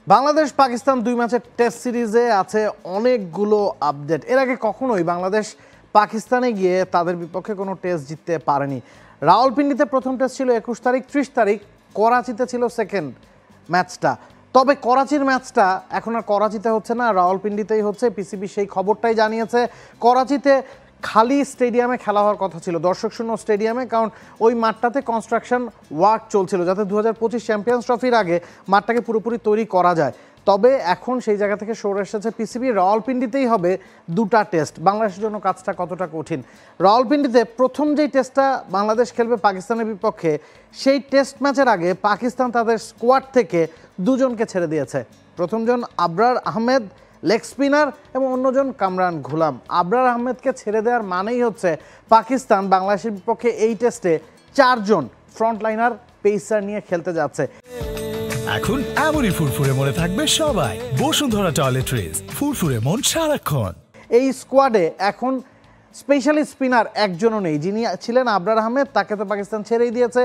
বাংলাদেশ পাকিস্তান 2 ম্যাচের টেস্ট সিরিজে আছে অনেকগুলো আপডেট। এর আগে কখনোই বাংলাদেশ পাকিস্তানে গিয়ে তাদের বিপক্ষে কোনো টেস্ট জিততে পারেনি। রাওয়ালপিন্ডিতে প্রথম টেস্ট ছিল 21 তারিখ, 30 তারিখ করাচিতে ছিল সেকেন্ড ম্যাচটা। তবে করাচির ম্যাচটা এখন আর করাচিতে হচ্ছে না, রাওয়ালপিন্ডিতেই হচ্ছে। পিসিবি সেই খবরটাই জানিয়েছে। করাচিতে খালি স্টেডিয়ামে খেলা হওয়ার কথা ছিল, দর্শক শূন্য স্টেডিয়ামে, কারণ ওই মাঠটাতে কনস্ট্রাকশন ওয়ার্ক চলছিল যাতে 2025 চ্যাম্পিয়ন্স ট্রফির আগে মাঠটাকে পুরোপুরি তৈরি করা যায়। তবে এখন সেই জায়গা থেকে সরে এসেছে পিসিবি। রাওয়ালপিন্ডিতেই হবে দুটা টেস্ট। বাংলাদেশের জন্য কাজটা কতটা কঠিন? রাওয়ালপিন্ডিতে প্রথম যেই টেস্টটা বাংলাদেশ খেলবে পাকিস্তানের বিপক্ষে, সেই টেস্ট ম্যাচের আগে পাকিস্তান তাদের স্কোয়াড থেকে দুজনকে ছেড়ে দিয়েছে। প্রথমজন আবরার আহমেদ, লেগ স্পিনার, এবং অন্যজন কামরান ঘুলাম। আবরার আহমেদকে ছেড়ে দেওয়ার মানেই হচ্ছে পাকিস্তান বাংলাদেশের বিপক্ষে এই টেস্টে 4 জন ফ্রন্টলাইনার পেসার নিয়ে খেলতে যাচ্ছে। এখন এমনই ফুরফুরে মনে থাকবে সবাই। বসুন্ধরা টয়লেট্রিজ, ফুরফুরে মন সারাক্ষণ। এই স্কোয়াডে এখন স্পেশালি স্পিনার একজনও নেই। যিনি ছিলেন আবরার আহমেদ, তাকে তো পাকিস্তান ছেড়েই দিয়েছে।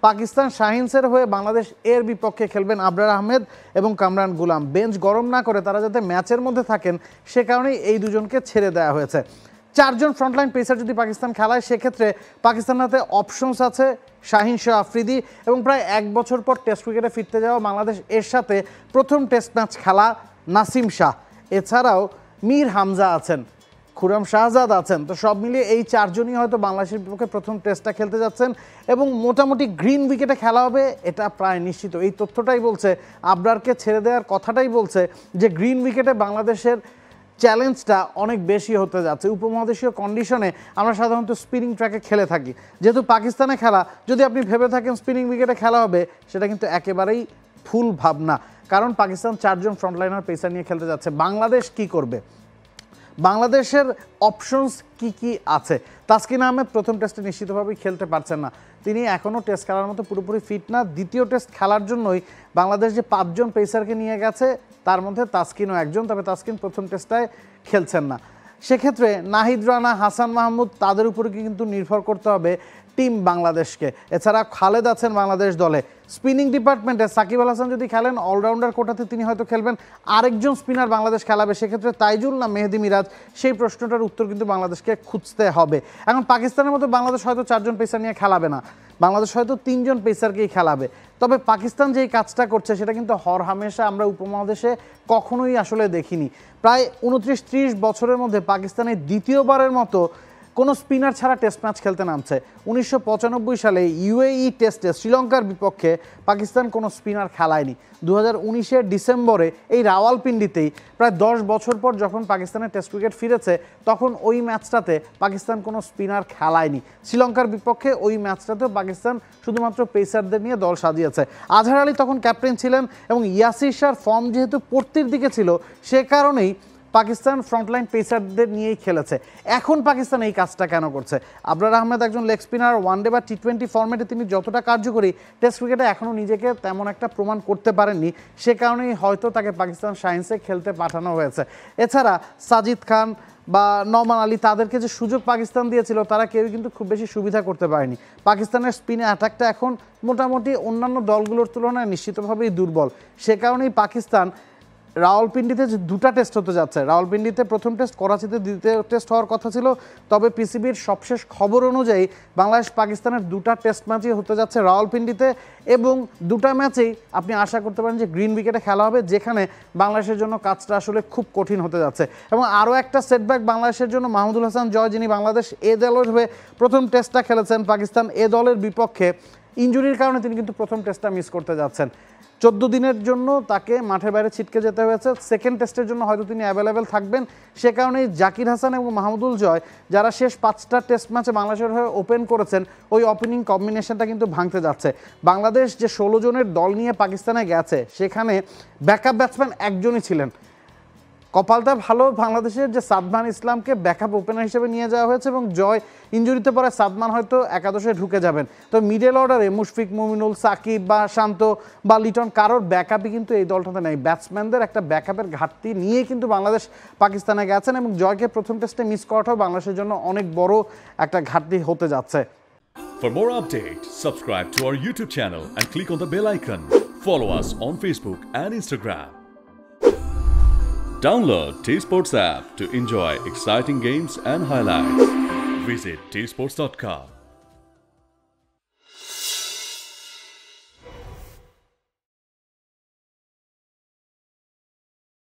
পাকিস্তান শাহিনসের হয়ে বাংলাদেশ এর বিপক্ষে খেলবেন আবরার আহমেদ এবং কামরান গুলাম। বেঞ্চ গরম না করে তারা যাতে ম্যাচের মধ্যে থাকেন, সে কারণেই এই দুজনকে ছেড়ে দেওয়া হয়েছে। 4 জন ফ্রন্টলাইন পেসার যদি পাকিস্তান খেলায়, সেক্ষেত্রে পাকিস্তানের হাতে অপশনস আছে শাহিন শাহ আফ্রিদি এবং প্রায় 1 বছর পর টেস্ট ক্রিকেটে ফিরতে যাওয়া বাংলাদেশ এর সাথে প্রথম টেস্ট ম্যাচ খেলা নাসিম শাহ। এছাড়াও মীর হামজা আছেন, খুরম শাহজাদ আছেন। তো সব মিলিয়ে এই 4 জনই হয়তো বাংলাদেশের বিপক্ষে প্রথম টেস্টটা খেলতে যাচ্ছেন এবং মোটামুটি গ্রিন উইকেটে খেলা হবে, এটা প্রায় নিশ্চিত। এই তথ্যটাই বলছে, আবরারকে ছেড়ে দেওয়ার কথাটাই বলছে যে গ্রিন উইকেটে বাংলাদেশের চ্যালেঞ্জটা অনেক বেশি হতে যাচ্ছে। উপমহাদেশীয় কন্ডিশনে আমরা সাধারণত স্পিনিং ট্র্যাকে খেলে থাকি, যেহেতু পাকিস্তানে খেলা, যদি আপনি ভেবে থাকেন স্পিনিং উইকেটে খেলা হবে, সেটা কিন্তু একেবারেই ভুল ভাবনা। কারণ পাকিস্তান 4 জন ফ্রন্টলাইনার পেসার নিয়ে খেলতে যাচ্ছে। বাংলাদেশ কি করবে? বাংলাদেশের অপশনস কি কি আছে? তাসকিন আহমেদ প্রথম টেস্টে নিশ্চিতভাবেই খেলতে পারছেন না, তিনি এখনও টেস্ট খেলার মতো পুরোপুরি ফিট না। দ্বিতীয় টেস্ট খেলার জন্যই বাংলাদেশ যে 5 জন পেসারকে নিয়ে গেছে, তার মধ্যে তাসকিনও একজন। তবে তাসকিন প্রথম টেস্টটায় খেলছেন না। সেক্ষেত্রে নাহিদ রানা, হাসান মাহমুদ, তাদের উপরে কিন্তু নির্ভর করতে হবে টিম বাংলাদেশকে। এছাড়া খালেদ আছেন বাংলাদেশ দলে। স্পিনিং ডিপার্টমেন্টে সাকিব আল হাসান যদি খেলেন, অলরাউন্ডার কোটাতে তিনি হয়তো খেলবেন। আরেকজন স্পিনার বাংলাদেশ খেলাবে, সেক্ষেত্রে তাইজুল না মেহেদি মিরাজ, সেই প্রশ্নটার উত্তর কিন্তু বাংলাদেশকে খুঁজতে হবে। এখন পাকিস্তানের মতো বাংলাদেশ হয়তো 4 জন পেসার নিয়ে খেলাবে না, বাংলাদেশ হয়তো 3 জন পেসারকেই খেলাবে। তবে পাকিস্তান যেই কাজটা করছে সেটা কিন্তু হরহামেশা আমরা উপমহাদেশে কখনোই আসলে দেখিনি। প্রায় 29-30 বছরের মধ্যে পাকিস্তানের দ্বিতীয়বারের মতো কোনো স্পিনার ছাড়া টেস্ট ম্যাচ খেলতে নামছে। 1995 সালে ইউএই টেস্টে শ্রীলঙ্কার বিপক্ষে পাকিস্তান কোনো স্পিনার খেলায়নি। 2019-এর ডিসেম্বরে এই রাওয়ালপিন্ডিতেই প্রায় 10 বছর পর যখন পাকিস্তানের টেস্ট ক্রিকেট ফিরেছে, তখন ওই ম্যাচটাতে পাকিস্তান কোনো স্পিনার খেলায়নি। শ্রীলঙ্কার বিপক্ষে ওই ম্যাচটাতেও পাকিস্তান শুধুমাত্র পেসারদের নিয়ে দল সাজিয়েছে। আজহার আলী তখন ক্যাপ্টেন ছিলেন এবং ইয়াসির শাহর ফর্ম যেহেতু পড়তির দিকে ছিল, সে কারণেই পাকিস্তান ফ্রন্টলাইন পেসারদের নিয়েই খেলেছে। এখন পাকিস্তান এই কাজটা কেন করছে? আবরার আহমেদ একজন লেগ স্পিনার, ওয়ানডে বা টি20 ফরম্যাটে তিনি যতটা কার্যকরী, টেস্ট ক্রিকেটে এখনও নিজেকে তেমন একটা প্রমাণ করতে পারেননি। সে কারণেই হয়তো তাকে পাকিস্তান শাহিনসে খেলতে পাঠানো হয়েছে। এছাড়া সাজিদ খান বা নমান আলী, তাদেরকে যে সুযোগ পাকিস্তান দিয়েছিল, তারা কেউই কিন্তু খুব বেশি সুবিধা করতে পারেনি। পাকিস্তানের স্পিনে অ্যাটাকটা এখন মোটামুটি অন্যান্য দলগুলোর তুলনায় নিশ্চিতভাবেই দুর্বল। সে কারণেই পাকিস্তান রাওয়ালপিন্ডিতে যে 2টা টেস্ট হতে যাচ্ছে, রাওয়ালপিন্ডিতে প্রথম টেস্ট, করাচিতে দ্বিতীয় টেস্ট হওয়ার কথা ছিল। তবে পিসিবির সবশেষ খবর অনুযায়ী বাংলাদেশ পাকিস্তানের 2টা টেস্ট ম্যাচই হতে যাচ্ছে রাওয়ালপিন্ডিতে, এবং 2টা ম্যাচেই আপনি আশা করতে পারেন যে গ্রিন উইকেটে খেলা হবে, যেখানে বাংলাদেশের জন্য কাজটা আসলে খুব কঠিন হতে যাচ্ছে। এবং আরও একটা সেটব্যাক বাংলাদেশের জন্য, মাহমুদুল হাসান জয়, যিনি বাংলাদেশ এ দলের হয়ে প্রথম টেস্টটা খেলেছেন পাকিস্তান এ দলের বিপক্ষে, ইনজুরির কারণে তিনি কিন্তু প্রথম টেস্টটা মিস করতে যাচ্ছেন। 14 দিনের জন্য তাকে মাঠের বাইরে ছিটকে যেতে হয়েছে। সেকেন্ড টেস্টের জন্য হয়তো তিনি অ্যাভেলেবেল থাকবেন। সে কারণেই জাকির হাসান এবং মাহমুদুল জয়, যারা শেষ 5টা টেস্ট ম্যাচে বাংলাদেশের হয়ে ওপেন করেছেন, ওই ওপেনিং কম্বিনেশনটা কিন্তু ভাঙতে যাচ্ছে। বাংলাদেশ যে 16 জনের দল নিয়ে পাকিস্তানে গেছে, সেখানে ব্যাকআপ ব্যাটসম্যান একজনই ছিলেন। কপালটা ভালো, বাংলাদেশের যে সাদমান ইসলামকে ব্যাকআপ ওপেনার হিসেবে নিয়ে যাওয়া হয়েছে এবং জয় ইনজুরিতে পরে সাদমান হয়তো একাদশে ঢুকে যাবেন। তো মিডল অর্ডারে মুশফিক, মুমিনুল, সাকিব বা শান্ত বা লিটন, কারোর ব্যাকআপই কিন্তু এই দলটাতে নেই। ব্যাটসম্যানদের একটা ব্যাকআপের ঘাটতি নিয়ে কিন্তু বাংলাদেশ পাকিস্তানে গেছেন এবং জয়কে প্রথম টেস্টে মিস করাটাও বাংলাদেশের জন্য অনেক বড় একটা ঘাটতি হতে যাচ্ছে। For more updates, subscribe to our YouTube channel and click on the bell icon. Follow us on Facebook and Instagram. Download T Sports app to enjoy exciting games and highlights. Visit tsports.com.